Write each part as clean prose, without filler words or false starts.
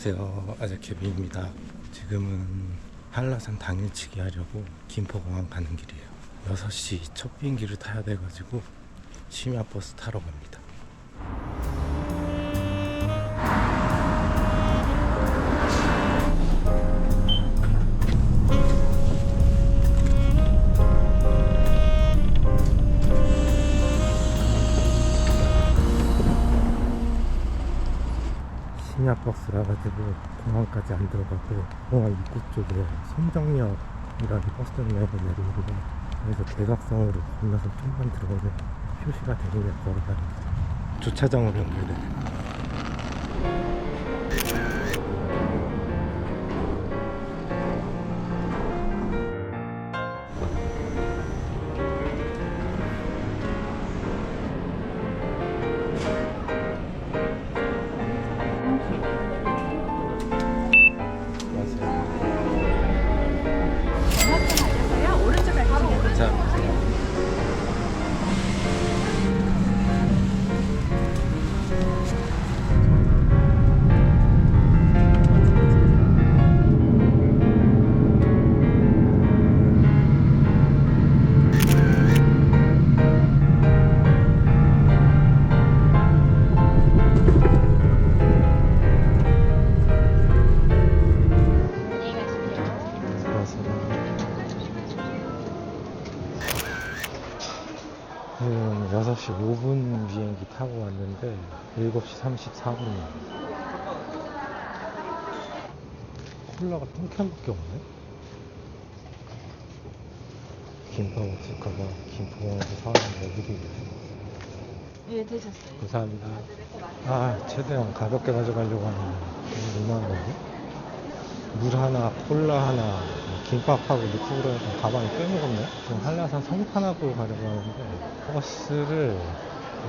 안녕하세요, 아재케비입니다. 지금은 한라산 당일치기 하려고 김포공항 가는 길이에요. 6시 첫 비행기를 타야 돼가지고 심야버스 타러 갑니다. 심야버스라 가지고 공항까지 안 들어가고 공항 입구 쪽에 송정역이라는 버스 터미널에 내리고, 그래서 대각선으로 건너서 좀만 들어가면 표시가 되는 데 걸어다닙니다. 주차장으로 연결되네요. 지금 6시 5분 비행기 타고 왔는데 7시 34분이에요. 콜라가 한 캔밖에 없네. 김밥 없을까봐 김포공항에서 사왔는데 여기도 예, 되셨어요. 감사합니다. 최대한 가볍게 가져가려고 하는데 너무 건데? 물 하나, 콜라 하나, 김밥하고 넣고 그래서 가방에 빼먹었네. 지금 한라산 성판하고 가려고 하는데 버스를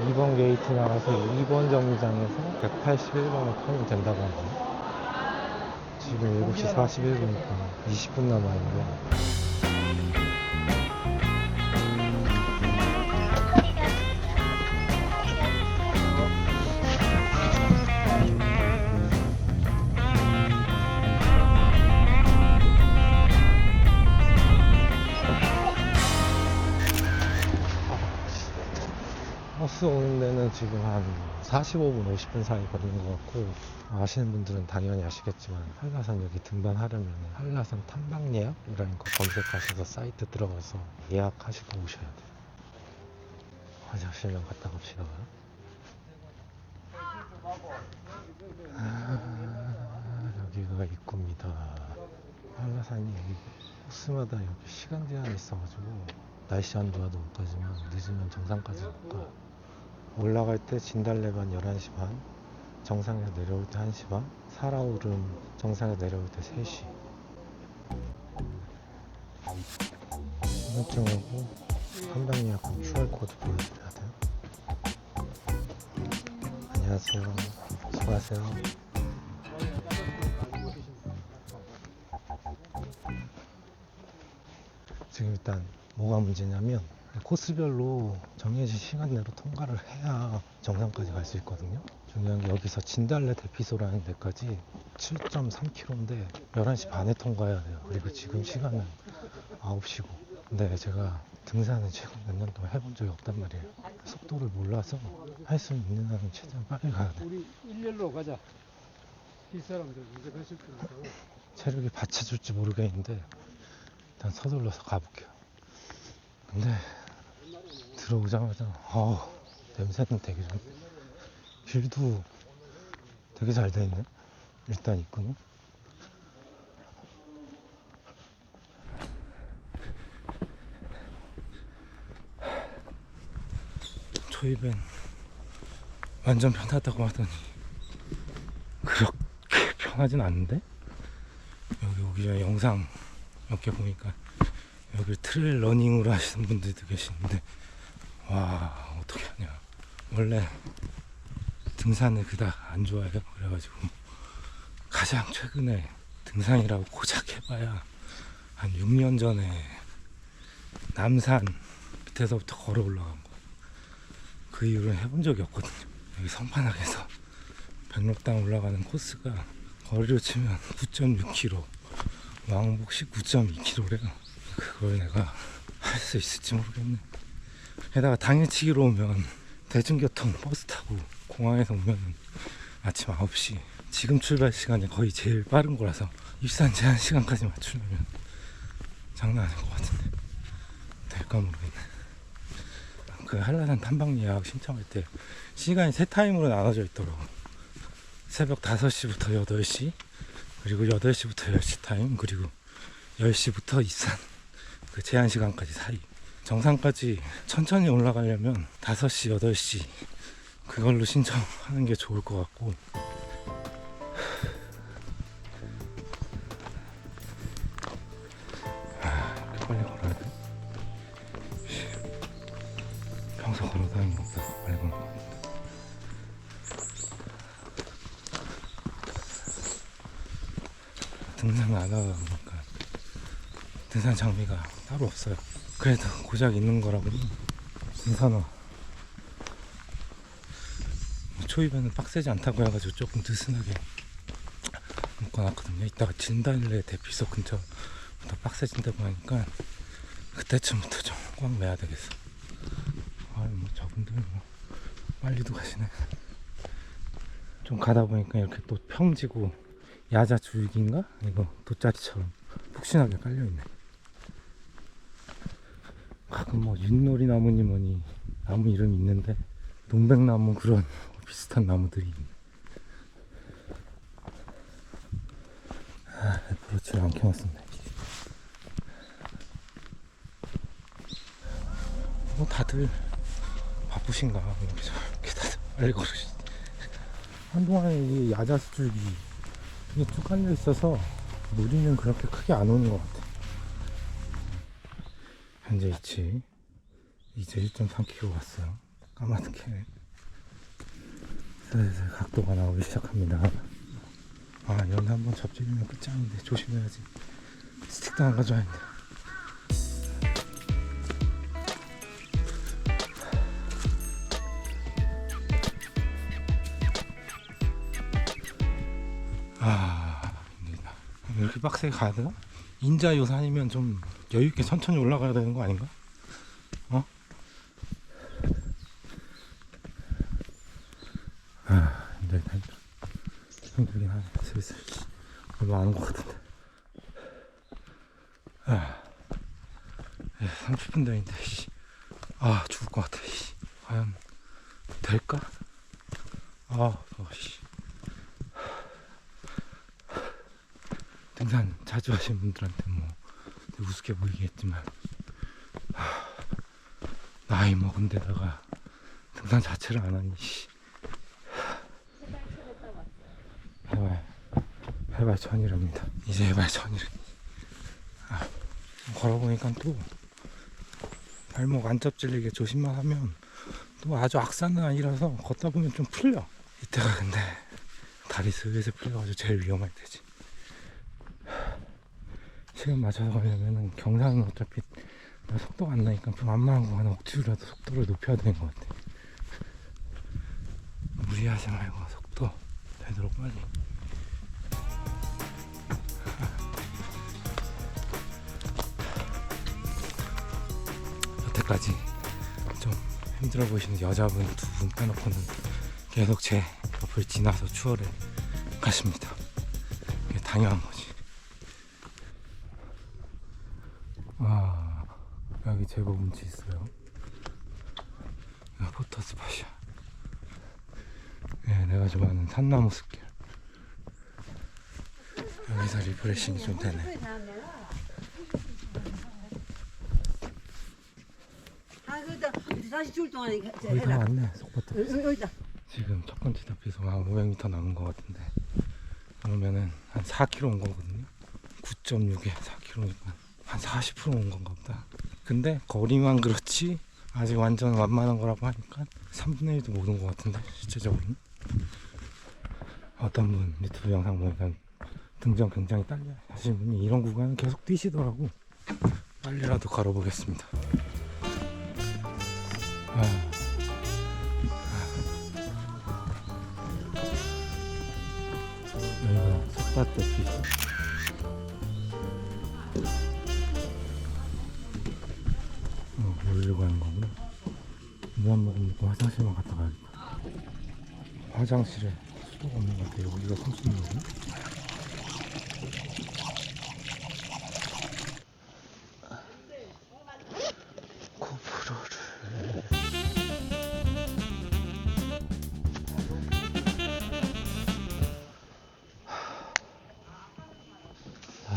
2번 게이트 나가서 2번 정류장에서 181번을 타면 된다고 하네. 지금 7시 41분이니까 20분 남아있는데 버스 오는 데는 지금 한 45분, 50분 사이 걸리는 것 같고, 아시는 분들은 당연히 아시겠지만 한라산 여기 등반하려면 한라산 탐방 예약이라는 거 검색하셔서 사이트 들어가서 예약하시고 오셔야 돼요. 화장실만 갔다 갑시다. 여기가 입구입니다. 한라산이 코스마다 여기 시간 제한이 있어가지고 날씨 안 좋아도 못 가지만 늦으면 정상까지 못 가. 올라갈 때 진달래반 11시 반, 정상에 내려올 때 1시 반, 살아오름 정상에 내려올 때 3시. 신분증하고 탐방 예약하고 QR코드 보여드려야 돼요. 안녕하세요. 수고하세요. 지금 일단 뭐가 문제냐면 코스별로 정해진 시간 내로 통과를 해야 정상까지 갈 수 있거든요. 중요한 게 여기서 진달래 대피소라는 데까지 7.3km인데 11시 반에 통과해야 돼요. 그리고 지금 시간은 9시고. 근데 제가 등산을 최근 몇 년 동안 해본 적이 없단 말이에요. 속도를 몰라서 할 수 있는 한은 최대한 빨리 가야 돼. 우리 일렬로 가자. 뒷사람들 이제 가실 거니까. 체력이 받쳐줄지 모르겠는데 일단 서둘러서 가볼게요. 근데 들어오자마자 냄새는 되게 좀, 길도 되게 잘 돼 있네. 일단 입구는 초입엔 완전 편하다고 하더니 그렇게 편하진 않은데, 여기 오기 전에 영상 몇 개 보니까 여기 트레일 러닝으로 하시는 분들도 계시는데, 와, 어떻게 하냐. 원래 등산을 그닥 안 좋아해요. 그래가지고 가장 최근에 등산이라고 고작 해봐야 한 6년 전에 남산 밑에서부터 걸어 올라간 거. 그 이후로는 해본 적이 없거든요. 여기 성판악에서 백록당 올라가는 코스가 거리로 치면 9.6km, 왕복 19.2km래요. 그걸 내가 할 수 있을지 모르겠네. 게다가 당일치기로 오면 대중교통 버스 타고 공항에서 오면 아침 9시, 지금 출발 시간이 거의 제일 빠른 거라서 입산 제한 시간까지 맞추려면 장난 아닐 것 같은데 될까 모르겠네. 그 한라산 탐방 예약 신청할 때 시간이 세 타임으로 나눠져 있더라고. 새벽 5시부터 8시, 그리고 8시부터 10시 타임, 그리고 10시부터 입산, 그 제한 시간까지 사이. 정상까지 천천히 올라가려면 5시, 8시 그걸로 신청하는 게 좋을 것 같고, 이렇게 빨리 걸어야 돼? 평소 걸어다니는 것보다 빨리 걷는 것 같아. 등산 안 하다 보니까 등산 장비가 따로 없어요. 그래도 고작 있는 거라고는 등산화 초입에는 빡세지 않다고 해가지고 조금 느슨하게 묶어놨거든요. 이따가 진달래 대피소 근처부터 빡세진다고 하니까 그때쯤부터 좀 꽉 매야 되겠어. 아유, 뭐 저분들 뭐 빨리도 가시네. 좀 가다 보니까 이렇게 또 평지고 야자 줄기인가? 이거 돗자리처럼 푹신하게 깔려있네. 가끔 뭐 윷놀이 나무니 뭐니 나무 이름이 있는데 동백나무 그런 비슷한 나무들이 있네. 아, 브로치를 안 켜놨었네. 뭐 다들 바쁘신가? 이렇게 다들 빨리 걸으시지. 한동안에 이 야자수 줄기 이게 쭉 깔려 있어서 무리는 그렇게 크게 안 오는 것 같아. 현재 위치 이제 1.3km 왔어요. 까맣게 슬슬 각도가 나오기 시작합니다. 아, 연애 한번 접질리면 끝장인데 조심해야지. 스틱도 안 가져야 했는데. 힘들다. 왜 이렇게 빡세게 가야 되나? 인자 요산이면 좀 여유있게 천천히 올라가야 되는 거 아닌가? 어? 힘들다. 힘들긴 하네. 슬슬 얼마 안 온 것 같은데. 30분 전인데 죽을 것 같아. 과연 될까? 등산 자주 하시는 분들한테 뭐 되게 우습게 보이겠지만 나이 먹은 데다가 등산 자체를 안 하니 해발 1000이랍니다. 이제 해발 1000이래. 걸어보니까 또 발목 안 접질리게 조심만 하면 또 아주 악산은 아니라서 걷다 보면 좀 풀려. 이때가 근데 다리 슬슬 풀려가지고 제일 위험할 때지. 시간 맞춰서 가려면은 경사는 어차피 속도가 안 나니까 좀 완만한 거 하나 억지로라도 속도를 높여야 되는 것 같아. 무리하지 말고 속도 되도록 빨리. 여태까지 좀 힘들어 보이시는 여자분 2분 빼놓고는 계속 제 옆을 지나서 추월해 가십니다. 이게 당연한 거지. 여기 제법 운치 있어요. 포터스팟이야. 내가 좋아하는 산나무 숲길. 여기서 리프레싱이 좀 되네. 다시 줄 동안에 거의 다 왔네. 속버터. 여기다. 지금 첫 번째 답에서 한 500m 남은 것 같은데, 그러면은 한 4km 온 거거든요. 9.6에 4km니까 한 40% 온 건가 보다. 근데 거리만 그렇지 아직 완전 완만한 거라고 하니까 3분의 1도 못 온 것 같은데, 실제적으로는. 어떤 분 유튜브 영상 보니까 등정 굉장히 딸려 하시는 분이 이런 구간은 계속 뛰시더라고. 빨리라도 걸어보겠습니다. 여기가 속밭 대피소. 모이려고 하는 거구나. 물 한 모금 먹고 화장실만 갔다 가야겠다. 화장실에 수도가 없는 것 같아. 여기가 30분이거든. 고프로를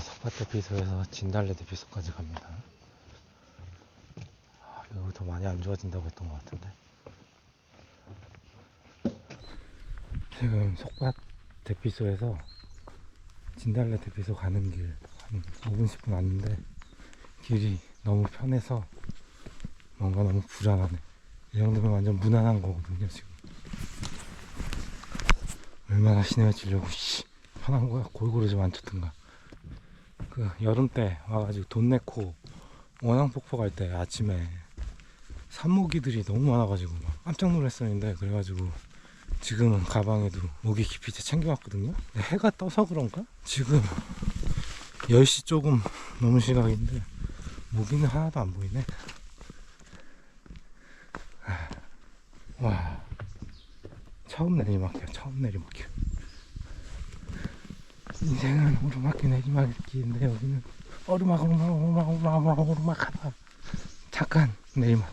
석밭 대피소에서 진달래 대피소까지 갑니다. 여기 더 많이 안 좋아진다고 했던 것 같은데. 지금 석밭 대피소에서 진달래 대피소 가는 길 한 5분 10분 왔는데 길이 너무 편해서 뭔가 너무 불안하네. 이 정도면 완전 무난한 거거든요 지금. 얼마나 심해지려고 편한 거야. 골고루 좀 안 쳤던가. 그 여름 때 와가지고 돈 내고 원앙폭포 갈 때 아침에 산모기들이 너무 많아가지고 막 깜짝 놀랐었는데, 그래가지고 지금은 가방에도 모기 기피제 챙겨왔거든요. 해가 떠서 그런가? 지금 10시 조금 넘은 시각인데 모기는 하나도 안 보이네. 와, 처음 내리막이야. 처음 내리막이야. 인생은 오르막길 내리막길인데 여기는 오르막하다. 잠깐 내리막.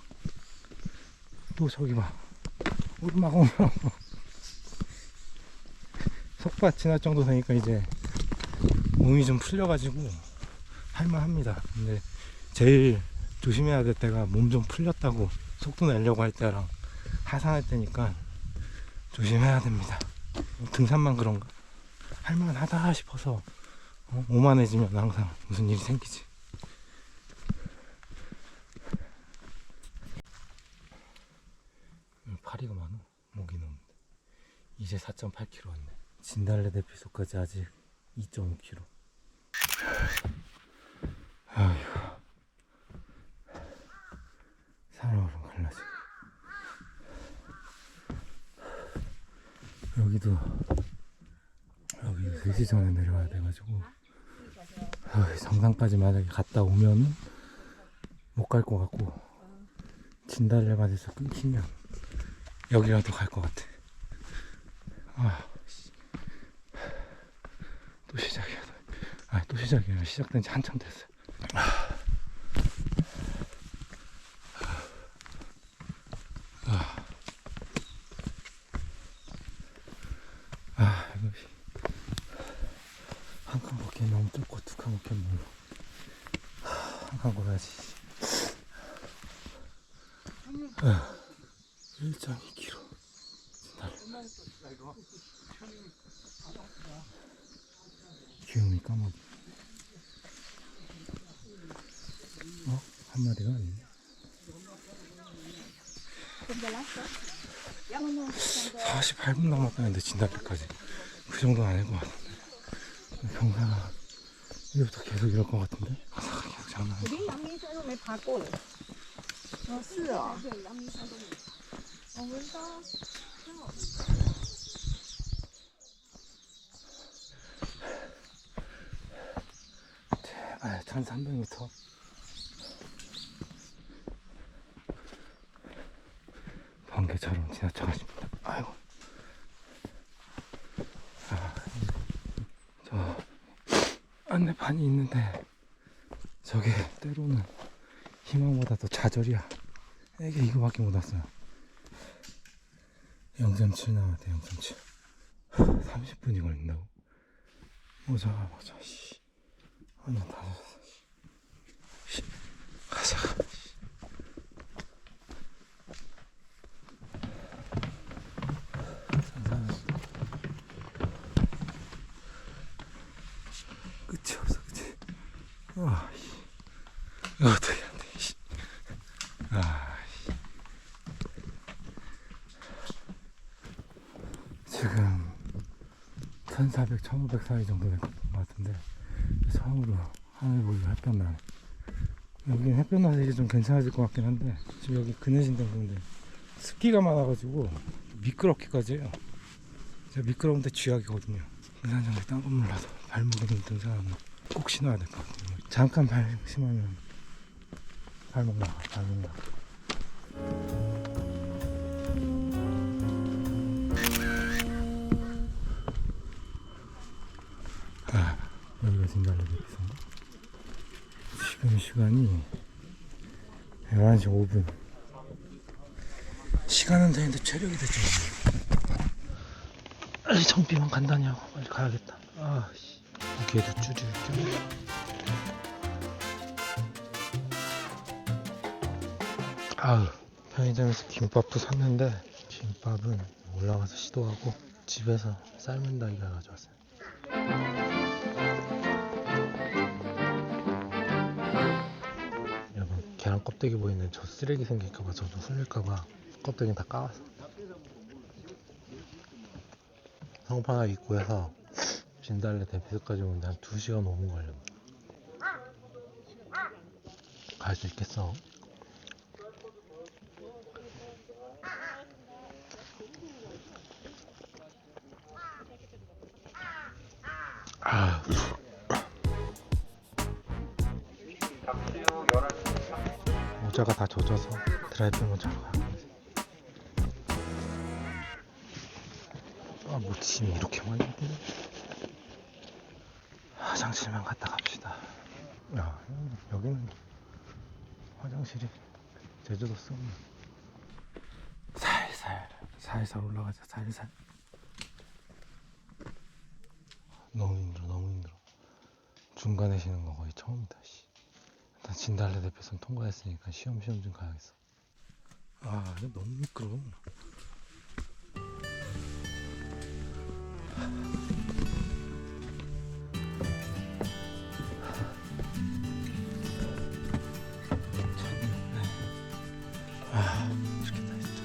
또 저기 봐. 오르막. 석밭 지날 정도 되니까 이제 몸이 좀 풀려가지고 할만합니다. 근데 제일 조심해야 될 때가 몸 좀 풀렸다고 속도 내려고 할 때랑 하산할 때니까 조심해야 됩니다. 등산만 그런가? 할만하다 싶어서 오만해지면 항상 무슨 일이 생기지. 파리가 많아. 모기는 없는데. 이제 4.8km 왔네. 진달래 대피소까지 아직 2.5km. 아이고, 사람으로 갈라지고. 여기도 3시 전에 내려와야 돼가지고 정상까지 만약에 갔다 오면은 못 갈 것 같고, 진달래 밭에서 끊기면 여기라도 갈 것 같아. 또 시작이야. 또 시작이야. 시작된 지 한참 됐어. 이거 한 칸 걷기엔 너무 좁고 두 칸 걷기엔 멀어. 한 칸 걸어야지. 1.2km. 귀요미 까마귀. 한 마리가 아니네. 48분 남았다는데 진달래까지. 그 정도는 아닐 것 같은데. 경사가 이제부터 계속 이럴 것 같은데. 경사가 계속 장난 아니야. 连阳明山都没爬过嘞。哦，是哦。对，阳明山都没爬。我们到挺好的。 제발 1300m. 번개처럼 지나쳐가십니다. 아이고. 저 안내판이 있는데 저게 때로는 희망보다 더 좌절이야. 이게 이거밖에 못 왔어요. 0.7 남았대. 0.7. 30분이 걸린다고? 보자. 씨. 아니야, 다 졌어. 씨. 가자. 끝이 없어, 그치? 이거 어떻게 안 돼, 씨. 지금 1400, 1500 사이 정도 될 것 같은데 처음으로 하늘 보기가 햇볕 나네. 여긴 햇볕 나서 이제 좀 괜찮아질 것 같긴 한데 지금 여기 그네진 동인데 습기가 많아가지고 미끄럽기까지 해요. 제가 미끄러운데 쥐약이거든요. 등산장에 딴건 몰라도 발목에는 등산화는 꼭 신어야 될 것 같아요. 잠깐 발 심하면 발목 나가, 발목 나가. 아, 여기가 진달래 대피소인가? 지금 시간이 11시 5분. 시간은 되는데 체력이 되지. 빨리 정비만 간단히 하고 빨리 가야겠다. 아, 씨. 무게도 줄일 겸. 아우, 편의점에서 김밥도 샀는데 김밥은 올라가서 시도하고 집에서 삶은 달걀 가져왔어요. 여러분, 계란 껍데기 보이는 저 쓰레기 생길까봐 저도 흘릴까봐 껍데기 다 까왔어. 성판화 입구에서 진달래 대피소까지 오는데 한 2시간 5분 걸려. 갈 수 있겠어? 아, 모자가 다 젖어서 드라이브 모자로 가야 돼. 아, 뭐 짐이 이렇게 많이 있네. 화장실만 갔다 갑시다. 야, 여기는 화장실이 제주도 쓰고 살살 올라가자. 살살. 너무 힘들어. 중간에 쉬는 거 거의 처음이다. 씨. 일단 진달래 대표선 통과했으니까 시험 좀 가야겠어. 아, 이거 너무 미끄러워. 아, 죽겠다 진짜.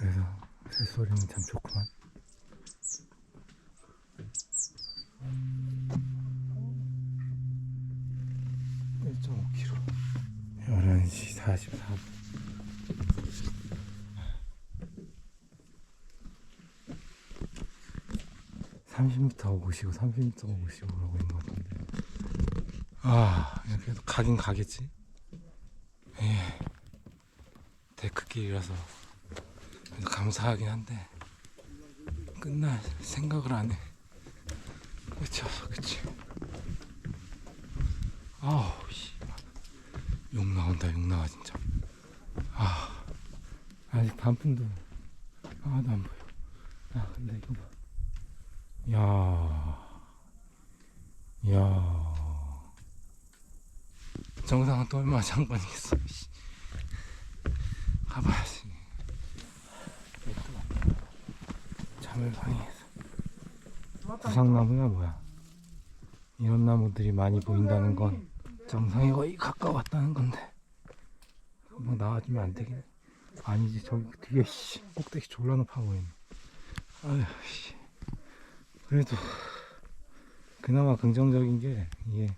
그래서 새소리는 참 좋구만. 1.5km 11시 44분. 오고 쉬고 30m 오고 쉬고 그러고 있는 것 같은데. 아, 그래도 가긴 가겠지. 예, 데크길이라서 그래도 감사하긴 한데 끝날 생각을 안 해. 그치. 아우, 씨. 욕 나와 진짜. 아, 아직 단풍도 하나도 안 보여. 아, 근데 이거 봐. 야, 정상은 또 얼마나 장관이겠어. 가봐야지. 잠을 방해해서. 구상나무야 뭐야? 이런 나무들이 많이 보인다는 건 정상에 거의 가까웠다는 건데 뭐 나와주면 안 되겠네. 아니지, 저기 뒤에 꼭대기 졸라 높아 보이네. 아휴, 씨. 그래도 그나마 긍정적인 게 이게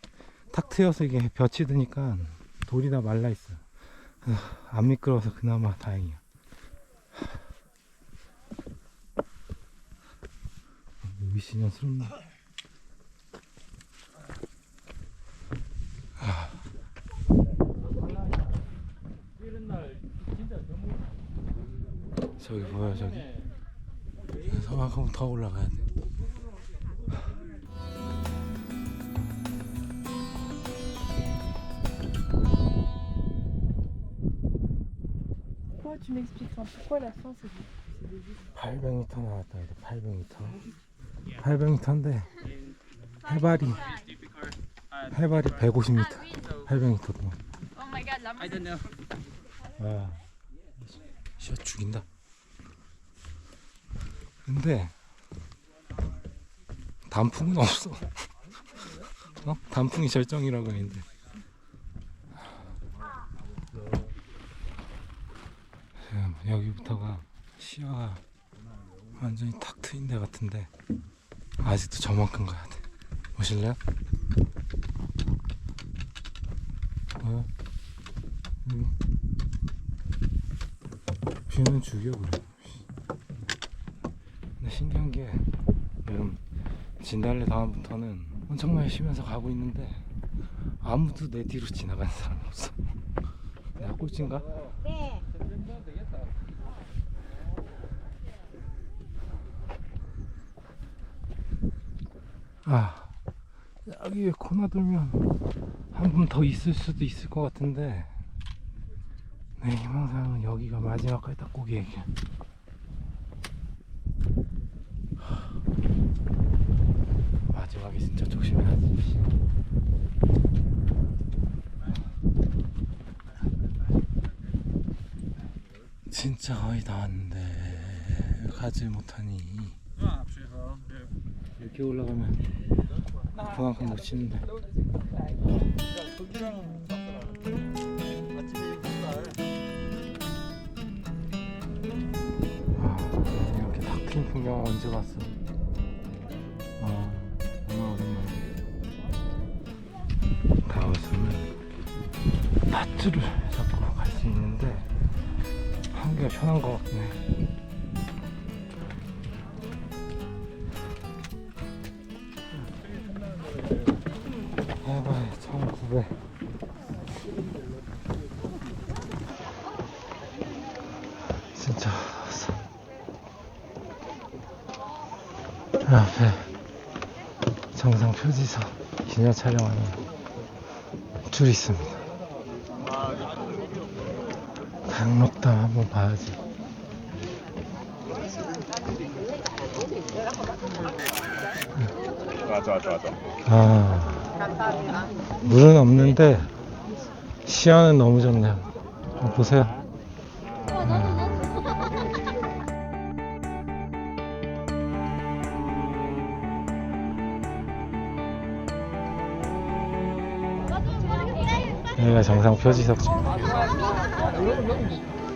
탁 트여서 이게 볕이 드니까 돌이 다 말라 있어. 안 미끄러워서 그나마 다행이야. 미신년스럽네. 저기 뭐야, 저기 서만큼 더 올라가야 돼. Pourquoi tu m'expliques ça? Pourquoi la fin c'est des 800m 나왔다. 이제 800m. 800m인데 해발이 150m. 800m 동안. I don't know. 와, 진짜 죽인다. 근데 단풍은 없어. 단풍이 절정이라고 했는데. 여기부터가 시야가 완전히 탁 트인 데 같은데 아직도 저만큼 가야 돼. 보실래요? 죽이면 죽여 그래. 근데 신기한 게 지금 진달래 다음부터는 엄청나게 쉬면서 가고 있는데 아무도 내 뒤로 지나가는 사람이 없어. 내가 꼴찌인가? 네. 아, 여기 코너 돌면 한 분 더 있을 수도 있을 것 같은데 내 희망사항은 여기가 마지막까지 딱 고기 얘기. 마지막에 진짜 조심해야지. 진짜 거의 다 왔는데 가지 못하니 이렇게 올라가면 그만큼 못 치는데. 아, 이렇게 탁 트인 풍경 언제 봤어? 아, 정말 오랜만에. 다음에서는 밧줄을 잡고 갈 수 있는데 하기가 편한 것 같긴 해. 해봐야 1900. 진짜 왔어. 앞에 정상 표지서 기념 촬영하는 줄이 있습니다. 강록담 한번 봐야지. 맞아. 아, 물은 없는데 시야는 너무 좋네요. 보세요. 여기가 정상 표지석 중.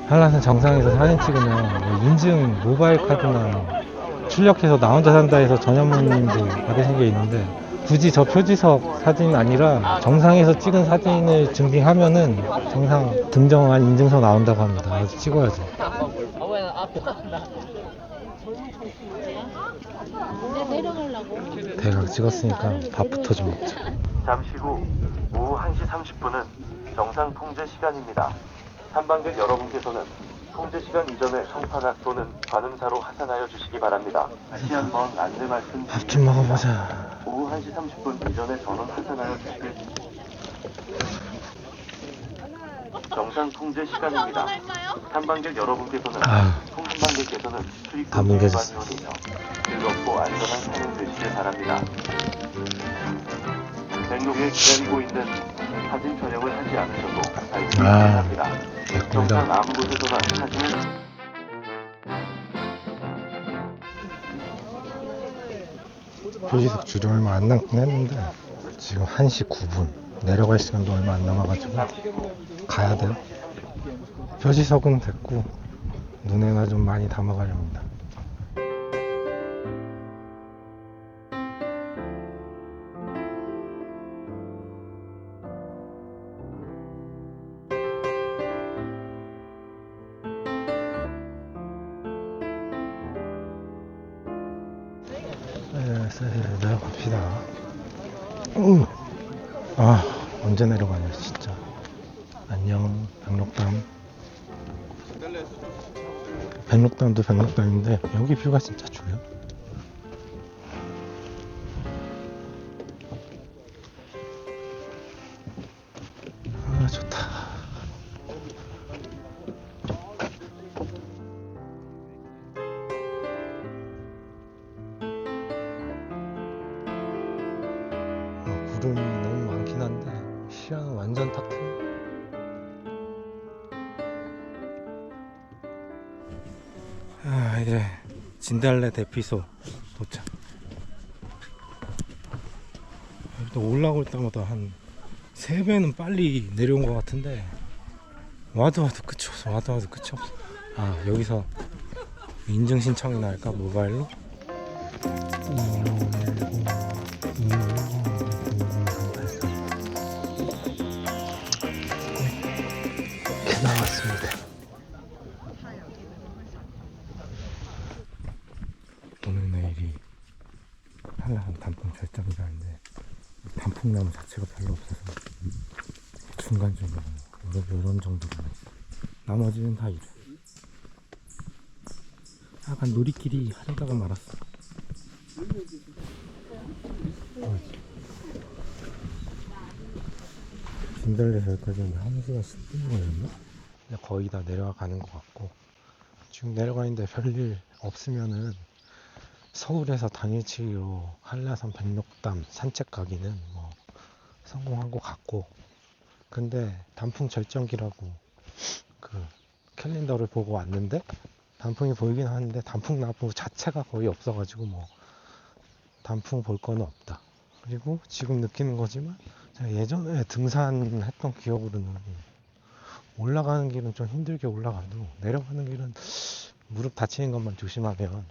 한라산 정상에서 사진 찍으면 뭐 인증 모바일 카드나 출력해서 나 혼자 산다 해서 전현무님도 받으신 게 있는데 굳이 저 표지석 사진이 아니라 정상에서 찍은 사진을 증빙하면은 정상 등정한 인증서 나온다고 합니다. 그래서 찍어야죠. 대각 찍었으니까 밥부터 좀 먹자. 잠시 후 오후 1시 30분은 정상 통제 시간입니다. 탐방객 여러분께서는 통제 시간 이전에 성탄학 또는 관음사로 하산하여 주시기 바랍니다. 다시 한번 안내 말씀 밥 좀 먹어보자. 오후 1시 30분 이전에 전원 하산하여 주시길. 정상 통제 시간입니다. 탐방객 여러분께서는 통신방객께서는 출입 다 뭉개졌어. 요리며 즐겁고 안전한 산행 되시길 바랍니다. 백록에 기다리고 있는 사진 촬영을 하지 않으셔도 알기 바랍니다. 정상 개꿀다. 아무 곳에서나 사진을 표지석 줄이 얼마 안 남긴 했는데 지금 1시 9분 내려갈 시간도 얼마 안 남아가지고 가야 돼요. 표지석은 됐고 눈에나 좀 많이 담아가려 합니다. 내려갑시다. 아, 언제 내려가냐 진짜. 안녕 백록담. 백록담도 백록담인데 여기 뷰가 진짜 좋아요. 아, 좋다. 구름이 너무 많긴 한데 시야는 완전 탁 트여. 아, 이제 진달래 대피소 도착. 또 올라올 때마다 한 3배는 빨리 내려온 것 같은데 와도 끝이 없어. 와도 끝이 없어. 아, 여기서 인증 신청이나 할까 모바일로? 이렇게 나왔습니다. 한라산 단풍 절정이라는데 단풍나무 자체가 별로 없어서 중간중간 이런 정도로만 있어. 나머지는 다 이래. 약간 놀이끼리 하려다가 말았어. 진달래에서 여기까지 오는데 1시간 10분 걸렸나? 거의 다 내려가는 것 같고, 지금 내려가는데 별일 없으면은 서울에서 당일치기로 한라산 백록담 산책 가기는 뭐 성공한 것 같고, 근데 단풍 절정기라고 그 캘린더를 보고 왔는데 단풍이 보이긴 하는데 단풍 나무 자체가 거의 없어가지고 뭐 단풍 볼 거는 없다. 그리고 지금 느끼는 거지만 제가 예전에 등산했던 기억으로는 올라가는 길은 좀 힘들게 올라가도 내려가는 길은 무릎 다치는 것만 조심하면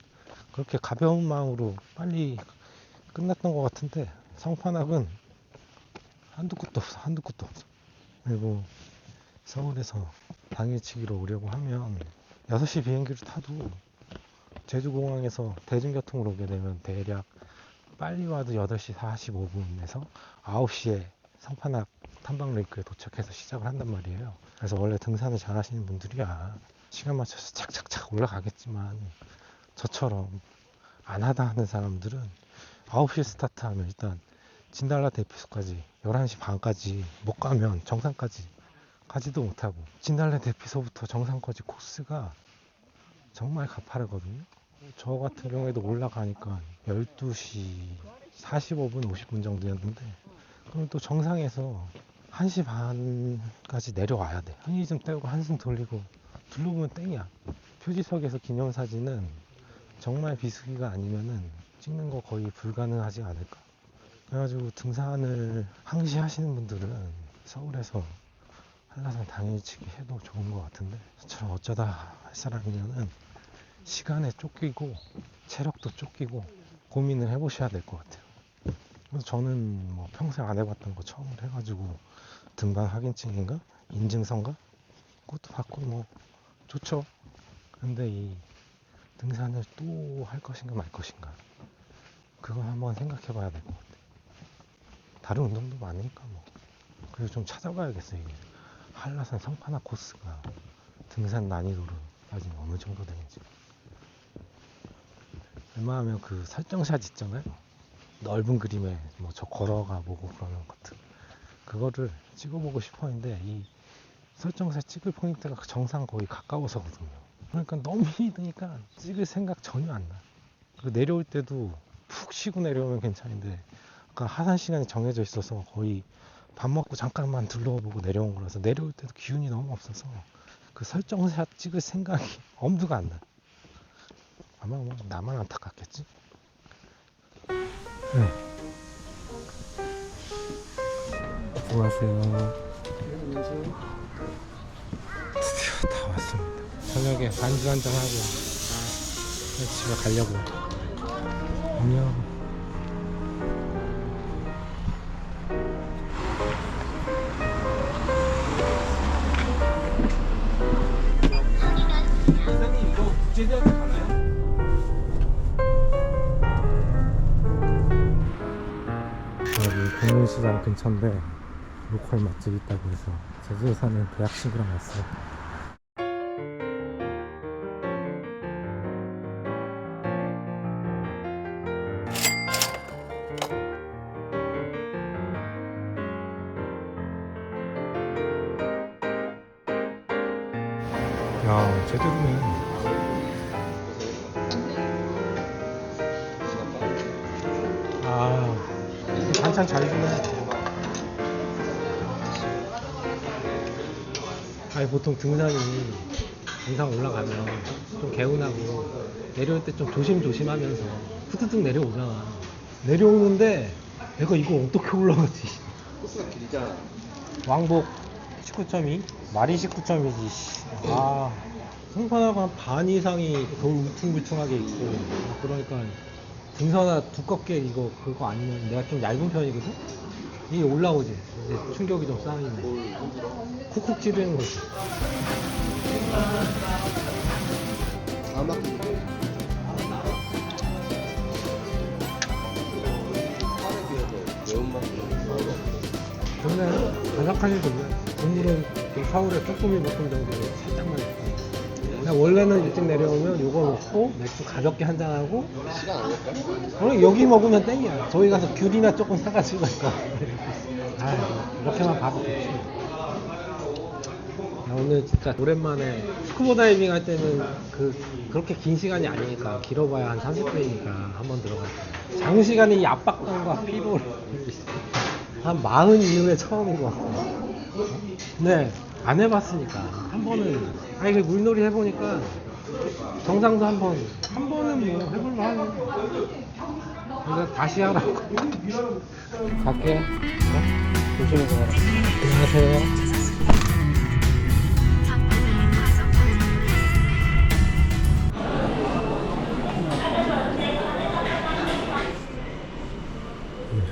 그렇게 가벼운 마음으로 빨리 끝났던 것 같은데, 성판악은 한두 끝도 없어. 그리고 서울에서 당일치기로 오려고 하면 6시 비행기를 타도 제주공항에서 대중교통으로 오게 되면 대략 빨리 와도 8시 45분에서 9시에 성판악 탐방레이크에 도착해서 시작을 한단 말이에요. 그래서 원래 등산을 잘 하시는 분들이야 시간 맞춰서 착착착 올라가겠지만, 저처럼 안 하다 하는 사람들은 9시 스타트하면 일단 진달라 대피소까지 11시 반까지 못 가면 정상까지 가지도 못하고, 진달래 대피소부터 정상까지 코스가 정말 가파르거든요. 저 같은 경우에도 올라가니까 12시 45분 50분 정도였는데, 그럼 또 정상에서 1시 반까지 내려와야 돼. 편의점 떼고 한숨 돌리고 둘러보면 땡이야. 표지석에서 기념사진은 정말 비수기가 아니면은 찍는 거 거의 불가능하지 않을까. 그래가지고 등산을 항시 하시는 분들은 서울에서 한라산 당일치기 해도 좋은 것 같은데, 저처럼 어쩌다 할 사람이면은 시간에 쫓기고 체력도 쫓기고 고민을 해보셔야 될 것 같아요. 그래서 저는 뭐 평생 안 해봤던 거 처음으로 해가지고 등반 확인증인가 인증서인가 그것도 받고 뭐 좋죠. 근데 이 등산을 또 할 것인가 말 것인가, 그건 한번 생각해 봐야 될 것 같아요. 다른 운동도 많으니까 뭐. 그래서 좀 찾아봐야겠어요. 이게 한라산 성판악 코스가 등산 난이도로 따지면 어느 정도 되는지. 웬만하면 그 설정샷 있잖아요. 넓은 그림에 뭐 저 걸어가 보고 그러는 것들, 그거를 찍어보고 싶었는데 이 설정샷 찍을 포인트가 정상 거의 가까워서거든요. 그러니까 너무 힘드니까 찍을 생각 전혀 안 나. 그리고 내려올 때도 푹 쉬고 내려오면 괜찮은데, 아까 하산 시간이 정해져 있어서 거의 밥 먹고 잠깐만 둘러보고 내려온 거라서 내려올 때도 기운이 너무 없어서 그 설정샷 찍을 생각이 엄두가 안 나. 아마 뭐 나만 안타깝겠지? 네. 수고하세요. 드디어 다 왔습니다. 저녁에 반주 한잔 하고 집에 가려고. 안녕. 이사님 이거 국제대학교 가나요? 여기 동문시장 근처인데 로컬 맛집 있다고 해서 제주에 사는 대학 친구랑 왔어요. 야, 제대로네. 아, 반찬 잘 주네. 아니, 보통 등산이 정상 올라가면 좀 개운하고 내려올 때 좀 조심조심하면서 후두둑 내려오잖아. 내려오는데 내가 이거 어떻게 올라가지? 코스가 길잖아. 왕복 19.2? 말이 19.2지. 아, 성판하고 한 반 이상이 돌 울퉁불퉁하게 있고, 그러니까 등산화 두껍게 이거 그거 아니면 내가 좀 얇은 편이거든? 이게 올라오지. 이제 충격이 좀 쌓이네. 쿡쿡 찌르는 거지. 다 막히고. 바삭하니 좋네. 국물은 좀 서울의 쭈꾸미 볶음 정도로 살짝만 있고. 그냥 원래는 일찍 내려오면 요거 먹고 맥주 가볍게 한잔하고 시간 안 될까? 그럼 여기 먹으면 땡이야. 저희 가서 귤이나 조금 사가지고 갈까. 이렇게만 봐도 좋지. 나 오늘 진짜 오랜만에 스쿠버 다이빙 할 때는 그렇게 긴 시간이 아니니까 길어봐야 한 30분이니까 한번 들어갔어요. 장시간의 이 압박감과 피로를 한 40 이후에 처음인 것 같아요. 네, 안 해봤으니까 한 번은 이거 물놀이 해보니까 정상도 한 번은 뭐 해볼만 하네. 그래서 다시 하라고. 갈게. 조심해서 가라. 안녕하세요.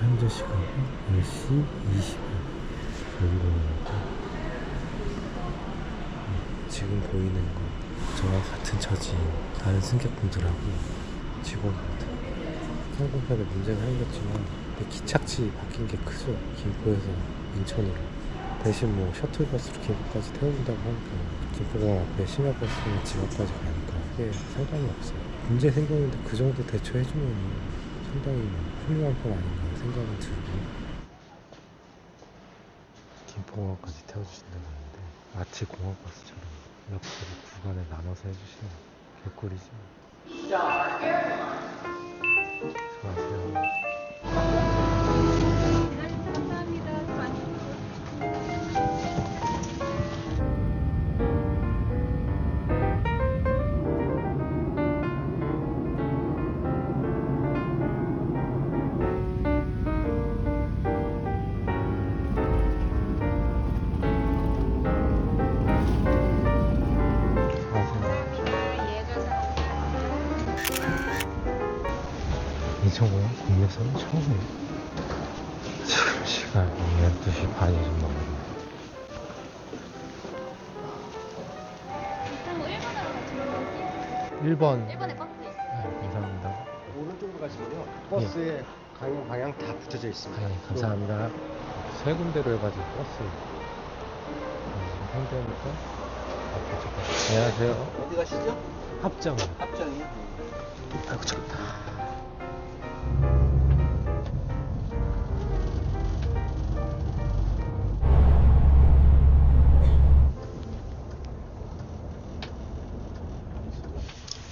현재 시간 10시 20분 여기로입니다. 지금 보이는 거 저와 같은 처지인 다른 승객분들하고 직원분들 항공편에 문제가 생겼지만 기착지 바뀐 게 크죠. 김포에서 인천으로 대신 뭐 셔틀버스로 김포까지 태워준다고 하니까 김포공항 앞에 심야버스나 집 앞까지 가니까 그게 상관이 없어요. 문제 생겼는데 그 정도 대처해주면 상당히 훌륭한 편 아닌가 생각은 들고. 김포공항까지 태워주신다고 하는데 마치 공항버스처럼 옆으로 구간에 나눠서 해주시는 개꿀이죠. 수고하세요. 인천공항 국내선은 처음이에요. 지금 시간 12시 반이 좀 넘었네요. 그럼 뭐 1번. 1번에 버스 있어요. 네, 감사합니다. 오른쪽으로 가시면요. 버스에 가는 방향 다 붙여져 있습니다. 네, 감사합니다. 세 군데로 해가지고 버스. 현대니까 앞에 저거. 안녕하세요. 어디 가시죠? 합정. 합정이요? 아이고, 좋다.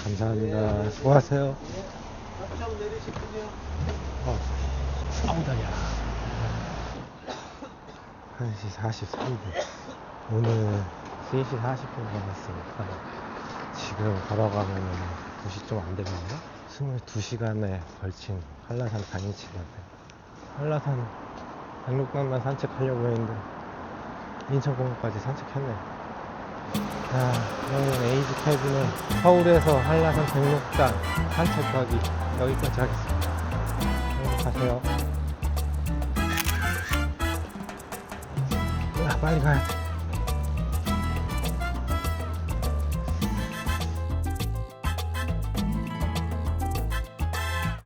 감사합니다. 수고하세요. 합정 내리시군요. 아우다야. 1시 43분. 오늘 3시 40분 남았으니까 지금 걸어가면 2시 좀 안 되거든요. 22시간에 걸친 한라산 당일치기인데 한라산 백록당만 산책하려고 했는데 인천공항까지 산책했네요. 자, 오늘 에이지 캐비는 서울에서 한라산 백록당 산책하기 여기까지 하겠습니다. 가세요. 빨리 가야 돼.